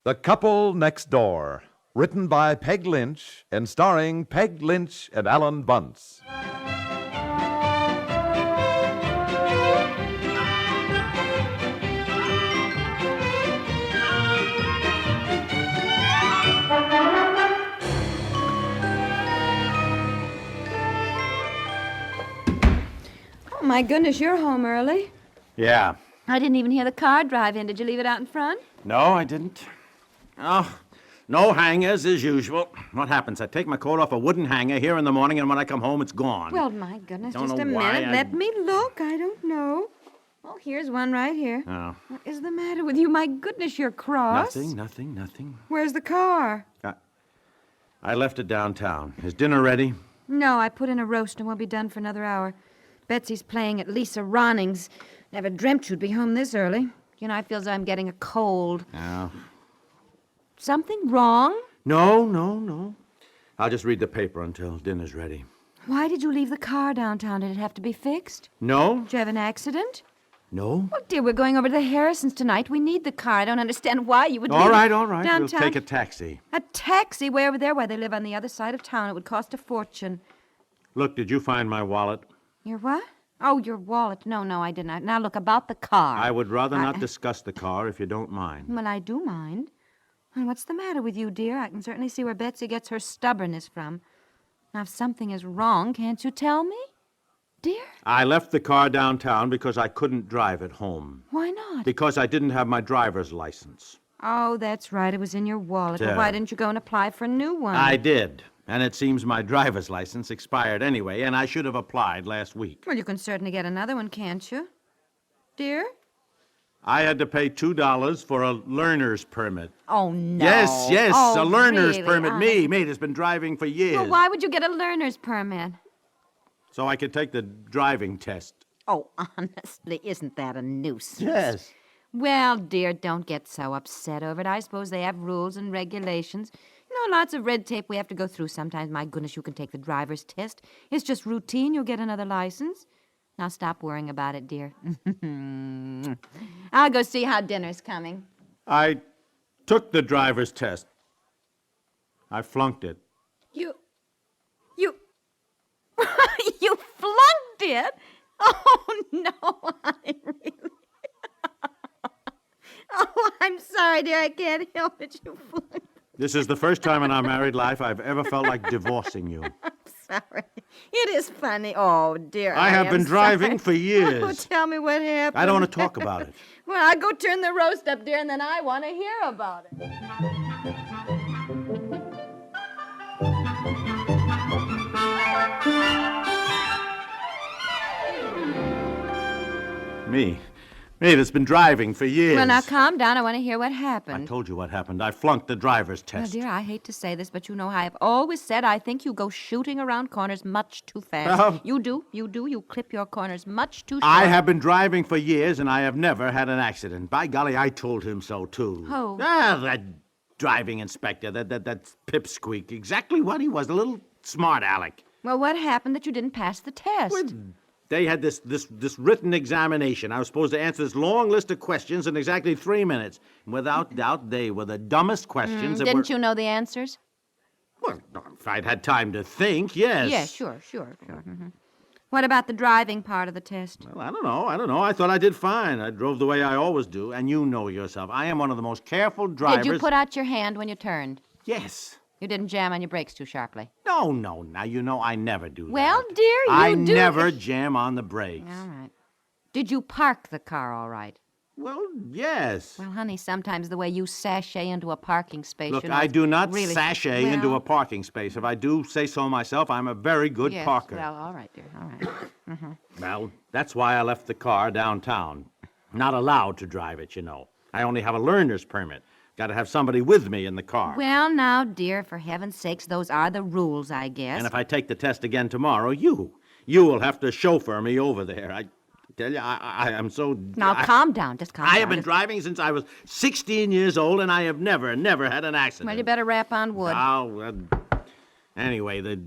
The Couple Next Door, written by Peg Lynch and starring Peg Lynch and Alan Bunce. Oh, my goodness, you're home early. Yeah. I didn't even hear the car drive in. Did you leave it out in front? No, I didn't. Oh, no hangers as usual. What happens? I take my coat off a wooden hanger here in the morning, and when I come home, it's gone. Well, my goodness, Don't just know a why minute. I- Let me look. I don't know. Oh, here's one right here. Oh. What is the matter with you? My goodness, you're cross. Nothing. Where's the car? I left it downtown. Is dinner ready? No, I put in a roast and won't be done for another hour. Betsy's playing at Lisa Ronning's. Never dreamt you'd be home this early. You know, I feel as though I'm getting a cold. Oh. Something wrong? No. I'll just read the paper until dinner's ready. Why did you leave the car downtown? Did it have to be fixed? No? Did you have an accident? No? Well, dear, we're going over to the Harrisons tonight. We need the car. I don't understand why you would All leave right. it We'll downtown. take a taxi. A taxi? Way over there? Why, they live on the other side of town. It would cost a fortune. Look, did you find my wallet? Your what? Oh, your wallet. No, I did not. Now, look, about the car. I would rather not discuss the car if you don't mind. Well, I do mind. And what's the matter with you, dear? I can certainly see where Betsy gets her stubbornness from. Now, if something is wrong, can't you tell me? Dear? I left the car downtown because I couldn't drive it home. Why not? Because I didn't have my driver's license. Oh, that's right. It was in your wallet. Well, why didn't you go and apply for a new one? I did. And it seems my driver's license expired anyway, and I should have applied last week. Well, you can certainly get another one, can't you? Dear? I had to pay $2 for a learner's permit. Oh, no. Yes, Oh, a learner's really? permit. Me that's been driving for years. Well, why would you get a learner's permit? So I could take the driving test. Oh, honestly, isn't that a nuisance? Yes. Well, dear, don't get so upset over it. I suppose they have rules and regulations. You know, lots of red tape we have to go through sometimes. My goodness, you can take the driver's test. It's just routine. You'll get another license. Now stop worrying about it, dear. I'll go see how dinner's coming. I took the driver's test. I flunked it. You You flunked it? Oh, no, honey, really? Oh, I'm sorry, dear. I can't help it. You flunked. This is the first time in our married life I've ever felt like divorcing you. I'm sorry. It is funny. Oh, dear. I have been driving for Oh, years. tell me what happened. I don't want to talk about it. Well, I'll go turn the roast up, dear, and then I want to hear about it. Me that's been driving for years. Well, now, calm down. I want to hear what I happened. told you what happened. I flunked the driver's Well, test. dear, I hate to say this, but you know I have always said I think you go shooting around corners much too fast. Oh. You do. You clip your corners much too short. I have been driving for years, and I have never had an accident. By golly, I told him so, too. Who? That driving inspector, that pipsqueak. Exactly what he was, a little smart aleck. Well, what happened that you didn't pass the test? Well, they had this written examination. I was supposed to answer this long list of questions in exactly 3 minutes. And without doubt, they were the dumbest questions that Didn't you know the answers? Well, if I'd had time to think, yes. Yeah, sure. Mm-hmm. What about the driving part of the test? Well, I don't know. I thought I did fine. I drove the way I always do, and you know yourself. I am one of the most careful drivers. Did you put out your hand when you turned? Yes. You didn't jam on your brakes too sharply? No. Now, you know I never do that. Well, dear, you I do. never jam on the brakes. All right. Did you park the car all right? Well, yes. Well, honey, sometimes the way you sashay into a parking space, Look, you know, I do not really... sashay Well, into a parking space. If I do say so myself, I'm a very good yes, parker. Well, all right, dear, all right. Well, that's why I left the car downtown. Not allowed to drive it, you know. I only have a learner's permit. Got to have somebody with me in the car. Well, now, dear, for heaven's sakes, those are the rules, I guess. And if I take the test again tomorrow, you will have to chauffeur me over there. I tell you, I am so... Now, calm down. Just calm down. I have been driving since I was 16 years old, and I have never had an accident. Well, you better rap on wood. Anyway, the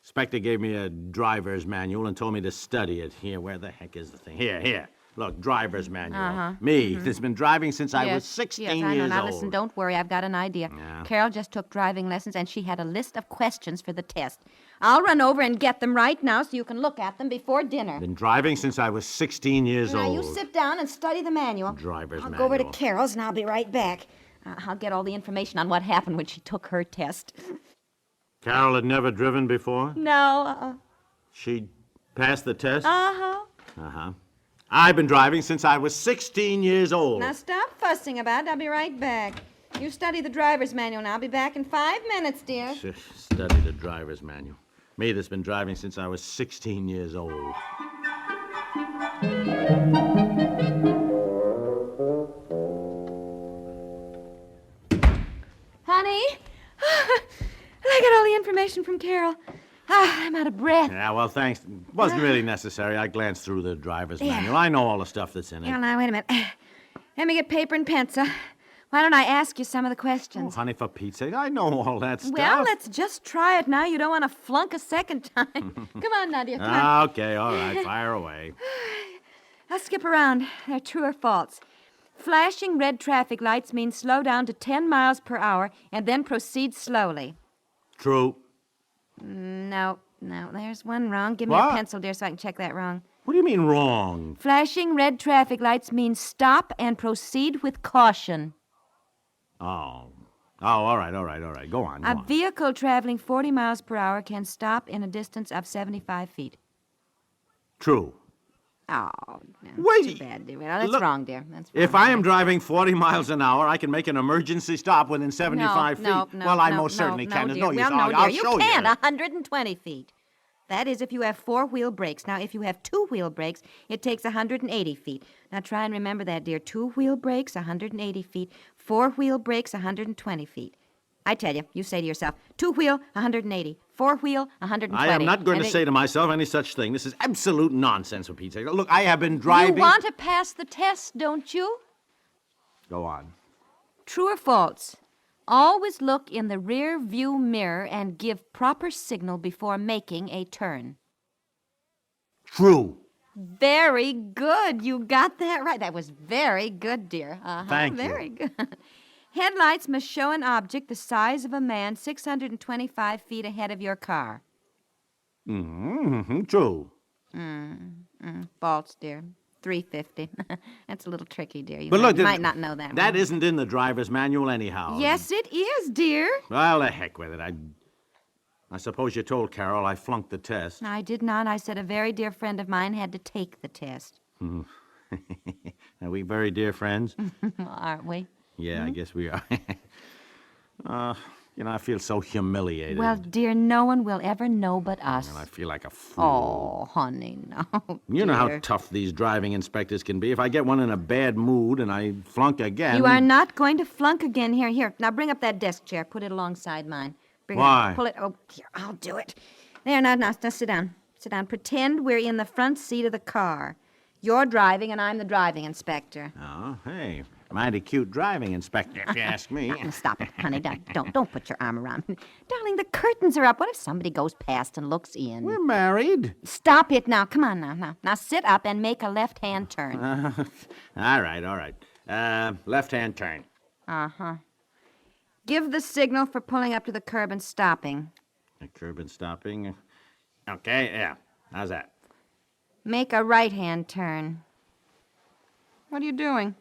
inspector gave me a driver's manual and told me to study it. Here, where the heck is the thing? Here. Look, driver's manual. Me, that's been driving since I was 16 yes, I know. years Now, old. listen, don't worry. I've got an idea. Yeah. Carol just took driving lessons, and she had a list of questions for the test. I'll run over and get them right now so you can look at them before dinner. Been driving since I was 16 years Now, old. you sit down and study the manual. Driver's I'll manual. go over to Carol's, and I'll be right back. I'll get all the information on what happened when she took her test. Carol had never driven before? No. She passed the test? Uh-huh. Uh-huh. I've been driving since I was 16 years old. Now, stop fussing about it. I'll be right back. You study the driver's manual now. I'll be back in 5 minutes, dear. Study the driver's manual. Me that's been driving since I was 16 years old. Honey? I got all the information from Carol. I'm out of breath. Yeah, well, thanks. It wasn't really necessary. I glanced through the driver's manual. I know all the stuff that's in it. Well, now, wait a minute. Let me get paper and pencil. Why don't I ask you some of the questions? Oh, honey, for Pete's sake, I know all that stuff. Well, let's just try it now. You don't want to flunk a second time. Come on, now, dear. Come on. Okay, all right. Fire away. I'll skip around. They're true or false. Flashing red traffic lights means slow down to 10 miles per hour and then proceed slowly. True. No, there's one wrong. Give me What? a pencil, dear, so I can check that wrong. What do you mean wrong? Flashing red traffic lights means stop and proceed with caution. Oh, all right. Go on. A vehicle traveling 40 miles per hour can stop in a distance of 75 feet. True. Oh, no, Wait. too bad, dear. Well, that's Look, wrong, dear. That's wrong. If I am driving 40 miles an hour, I can make an emergency stop within 75 feet. No, well, I most certainly can. There's dear. no use. Well, no, I'll dear. show You can, you. 120 feet. That is if you have four-wheel brakes. Now, if you have two-wheel brakes, it takes 180 feet. Now, try and remember that, dear. Two-wheel brakes, 180 feet. Four-wheel brakes, 120 feet. I tell you, you say to yourself, two-wheel, 180. Four-wheel, 120. I am not going to say to myself any such thing. This is absolute nonsense, for Pete's sake. Look, I have been driving... You want to pass the test, don't you? Go on. True or false? Always look in the rear view mirror and give proper signal before making a turn. True. Very good. You got that right. That was very good, dear. Thank you. Very good. Headlights must show an object the size of a man 625 feet ahead of your car. Mm-hmm. True. False, dear. 350. That's a little tricky, dear. You But look, might not know that. That one. isn't in the driver's manual anyhow. Yes, it is, dear. Well, the heck with it. I suppose you told Carol I flunked the test. I did not. I said a very dear friend of mine had to take the test. Are we very dear friends? Aren't we? Yeah, I guess we are. I feel so humiliated. Well, dear, no one will ever know but us. And I feel like a fool. Oh, honey, no. You know how dear. tough these driving inspectors can be. If I get one in a bad mood and I flunk again... You are not going to flunk again. Here. Now bring up that desk chair. Put it alongside mine. Bring Why? It up. Pull it. Oh, here, I'll do it. There, now sit down. Sit down. Pretend we're in the front seat of the car. You're driving and I'm the driving inspector. Oh, hey. Mighty cute driving inspector, if you ask me. Now, stop it, honey. Don't put your arm around me. Darling, the curtains are up. What if somebody goes past and looks in? We're married. Stop it now. Come on now. Now sit up and make a left-hand turn. All right. Left-hand turn. Uh-huh. Give the signal for pulling up to the curb and stopping. The curb and stopping. Okay, yeah. How's that? Make a right-hand turn. What are you doing?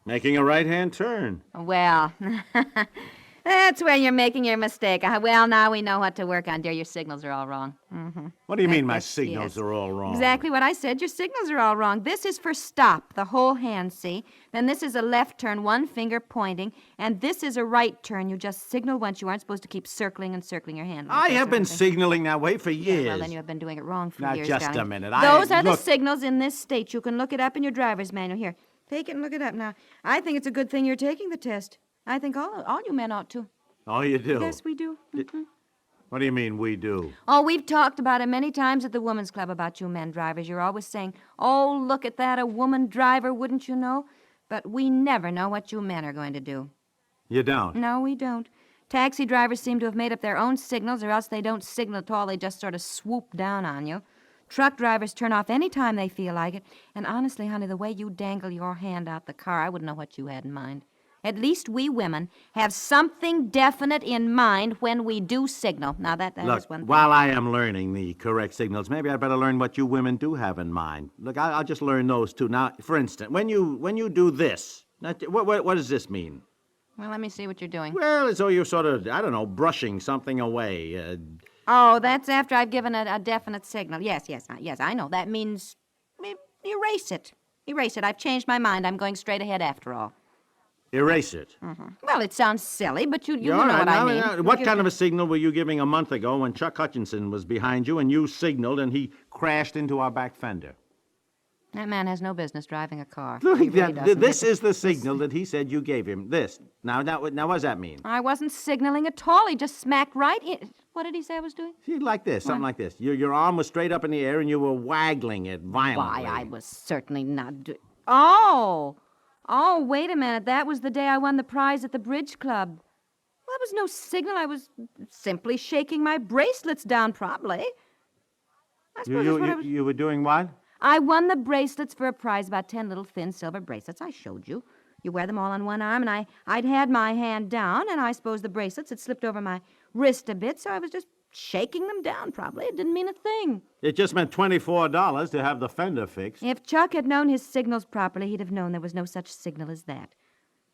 Making a right-hand turn. Well, that's where you're making your mistake. Well, now we know what to work on, dear. Your signals are all wrong. Mm-hmm. What do you mean my Yes, signals yes. are all wrong? Exactly what I said. Your signals are all wrong. This is for stop, the whole hand, see? Then this is a left turn, one finger pointing. And this is a right turn. You just signal once. You aren't supposed to keep circling and circling your hand. I have been signaling that way for years. Well, then you have been doing it wrong for Now, years, just darling. a minute. Those are the look- signals in this state. You can look it up in your driver's manual. Here, take it and look it up. Now, I think it's a good thing you're taking the test. I think all you men ought to. Oh, you do? Yes, we do. Mhm. What do you mean, we do? Oh, we've talked about it many times at the Women's Club about you men drivers. You're always saying, oh, look at that, a woman driver, wouldn't you know? But we never know what you men are going to do. You don't? No, we don't. Taxi drivers seem to have made up their own signals, or else they don't signal at all. They just sort of swoop down on you. Truck drivers turn off any time they feel like it. And honestly, honey, the way you dangle your hand out the car, I wouldn't know what you had in mind. At least we women have something definite in mind when we do signal. Now, that is Look, one thing. while I am learning the correct signals, maybe I'd better learn what you women do have in mind. Look, I'll just learn those, too. Now, for instance, when you do this, now, what does this mean? Well, let me see what you're doing. Well, as though you're sort of, I don't know, brushing something away. Oh, that's after I've given a definite signal. Yes, I know. That means erase it. Erase it. I've changed my mind. I'm going straight ahead after all. Erase it. Mm-hmm. Well, it sounds silly, but you know All right, what I mean. now, what kind of a signal were you giving a month ago when Chuck Hutchinson was behind you and you signaled and he crashed into our back fender? That man has no business driving a car. Look, He really doesn't. this is the signal that he said you gave him. This. Now, what does that mean? I wasn't signaling at all. He just smacked right in. What did he say I was doing? See, like this, something like this. Your arm was straight up in the air and you were waggling it violently. Why, I was certainly not Oh, wait a minute. That was the day I won the prize at the Bridge Club. Well, that was no signal. I was simply shaking my bracelets down, probably. I suppose that's what I was... You were doing what? I won the bracelets for a prize, about 10 little thin silver bracelets. I showed you. You wear them all on one arm, and I'd had my hand down, and I suppose the bracelets had slipped over my wrist a bit, so I was just shaking them down, probably. It didn't mean a thing. It just meant $24 to have the fender fixed. If Chuck had known his signals properly, he'd have known there was no such signal as that.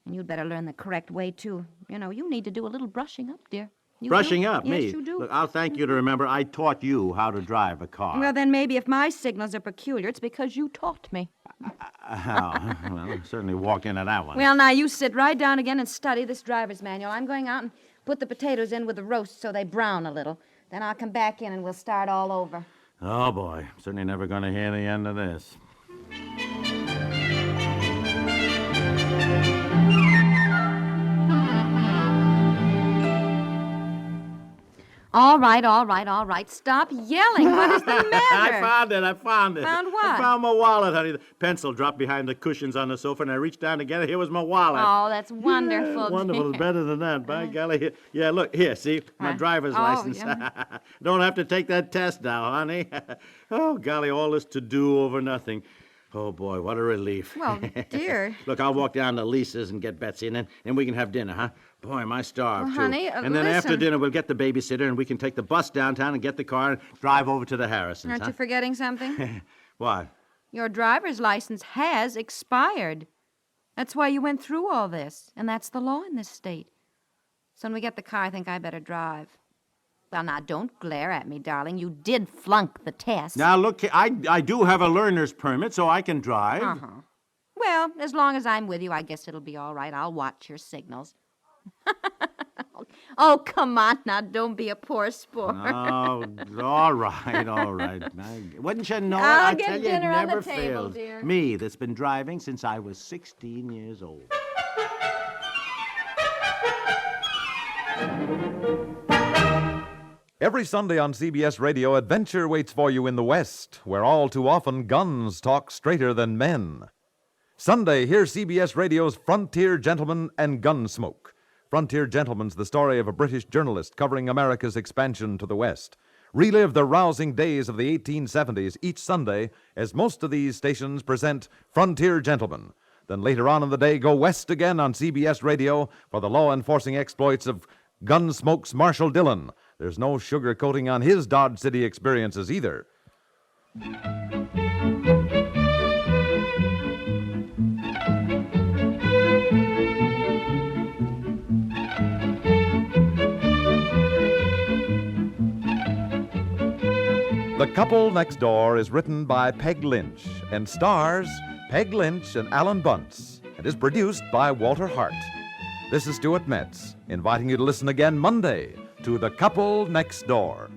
And you'd better learn the correct way, too. You know, you need to do a little brushing up, dear. You Brushing do? up, yes, me? Yes, you do. Look, I'll thank you to remember I taught you how to drive a car. Well, then maybe if my signals are peculiar, it's because you taught me. Well, I certainly walked into that one. Well, now, you sit right down again and study this driver's manual. I'm going out and put the potatoes in with the roast so they brown a little. Then I'll come back in and we'll start all over. Oh, boy. Certainly never going to hear the end of this. All right. Stop yelling. What is the matter? I found it. Found what? I found my wallet, honey. The pencil dropped behind the cushions on the sofa, and I reached down to get it. Here was my wallet. Oh, that's wonderful. Yeah, wonderful. It's better than that. By golly. Yeah, look, here, see? My driver's license. Yeah. Don't have to take that test now, honey. Oh, golly, all this to do over nothing. Oh, boy, what a relief. Well, dear. Look, I'll walk down to Lisa's and get Betsy, and then we can have dinner, huh? Boy, am I starved, too. Honey, and then after dinner, we'll get the babysitter, and we can take the bus downtown and get the car and drive over to the Harrisons, Aren't you forgetting something? What? Your driver's license has expired. That's why you went through all this, and that's the law in this state. So when we get the car, I think I better drive. Well, now, don't glare at me, darling. You did flunk the test. Now, look, I do have a learner's permit, so I can drive. Uh-huh. Well, as long as I'm with you, I guess it'll be all right. I'll watch your signals. Oh, come on now. Don't be a poor sport. Oh, all right. Wouldn't you know it? I'll I get tell you, it dinner on the never table, fails. dear. Me, that's been driving since I was 16 years old. Every Sunday on CBS Radio, adventure waits for you in the West, where all too often guns talk straighter than men. Sunday, hear CBS Radio's Frontier Gentleman and Gunsmoke. Frontier Gentleman's the story of a British journalist covering America's expansion to the West. Relive the rousing days of the 1870s each Sunday, as most of these stations present Frontier Gentleman. Then later on in the day, go west again on CBS Radio for the law-enforcing exploits of Gunsmoke's Marshal Dillon. There's no sugarcoating on his Dodge City experiences either. The Couple Next Door is written by Peg Lynch and stars Peg Lynch and Alan Bunce and is produced by Walter Hart. This is Stuart Metz, inviting you to listen again Monday to The Couple Next Door.